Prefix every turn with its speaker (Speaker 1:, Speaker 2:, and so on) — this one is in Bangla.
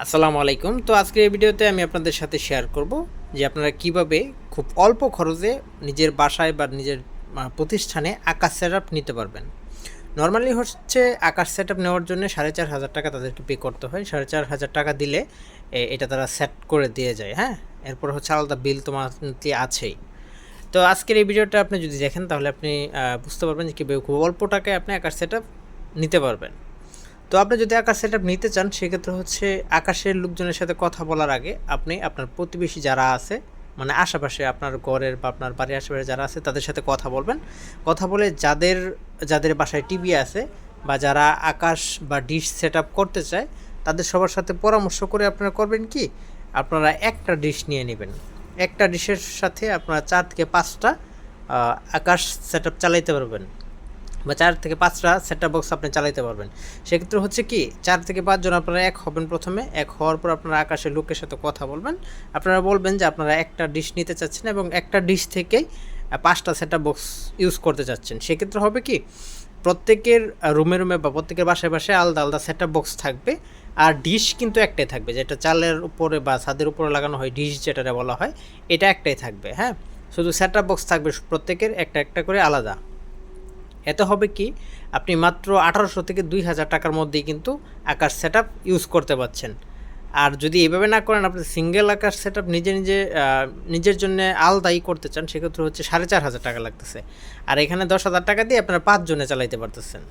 Speaker 1: আসসালামু আলাইকুম। তো আজকের এই ভিডিওতে আমি আপনাদের সাথে শেয়ার করব যে আপনারা কিভাবে খুব অল্প খরচে নিজের বাসায় বা নিজের প্রতিষ্ঠানে আকাশ সেটআপ নিতে পারবেন। নরমালি হচ্ছে আকাশ সেটআপ নেওয়ার জন্য ৪,৫০০ টাকা তাদেরকে পে করতে হয়। ৪,৫০০ টাকা দিলে এটা তারা সেট করে দিয়ে যায়, হ্যাঁ? এরপর হচ্ছে আলাদা বিল তো মান্থলি আছেই। তো আজকের এই ভিডিওটা আপনি যদি দেখেন তাহলে আপনি বুঝতে পারবেন যে কীভাবে খুব অল্প টাকায় আপনি আকাশ সেটআপ নিতে পারবেন। তো আপনি যদি আকাশ সেটআপ নিতে চান সেক্ষেত্রে হচ্ছে আকাশের লোকজনের সাথে কথা বলার আগে আপনি আপনার প্রতিবেশী যারা আছে মানে আশেপাশে আপনার ঘরের বা আপনার বাড়ির আশেপাশে যারা আছে তাদের সাথে কথা বলবেন। কথা বলে যাদের যাদের বাসায় টিভি আছে বা যারা আকাশ বা ডিশ সেটআপ করতে চায় তাদের সবার সাথে পরামর্শ করে আপনারা করবেন কি, আপনারা একটা ডিশ নিয়ে নেবেন। একটা ডিশের সাথে আপনারা ৪ থেকে ৫টা আকাশ সেটআপ চালাইতে পারবেন বা ৪ থেকে ৫টা সেটআপ বক্স আপনি চালাইতে পারবেন। সেক্ষেত্রে হচ্ছে কি ৪ থেকে ৫ জন আপনারা এক হবেন প্রথমে। এক হওয়ার পর আপনারা আকাশের লোকের সাথে কথা বলবেন। আপনারা বলবেন যে আপনারা একটা ডিশ নিতে চাচ্ছেন এবং একটা ডিশ থেকেই ৫টা সেটআপ বক্স ইউজ করতে চাচ্ছেন। সেক্ষেত্রে হবে কি প্রত্যেকের রুমে, রুমে বা প্রত্যেকের বাসায়, বাসায় আলাদা, আলাদা সেটআপ বক্স থাকবে। আর ডিশ কিন্তু একটাই থাকবে যেটা চালের উপরে বা ছাদের উপরে লাগানো হয় ডিশ যেটারে বলা হয়, এটা একটাই থাকবে, হ্যাঁ? শুধু সেটআপ বক্স থাকবে প্রত্যেকের একটা, একটা করে আলাদা। এতে হবে কি আপনি মাত্র ১৮০০ থেকে ২,০০০ টাকার মধ্যেই কিন্তু আকাশ সেটআপ ইউজ করতে পারছেন। আর যদি এভাবে না করেন আপনি সিঙ্গেল আকাশ সেটআপ নিজের জন্য আলাদাই করতে চান সেক্ষেত্রে হচ্ছে ৪,৫০০ টাকা লাগতেছে। আর এখানে ১০,০০০ টাকা দিয়ে আপনারা ৫ জনে চালাইতে পারতেছেন।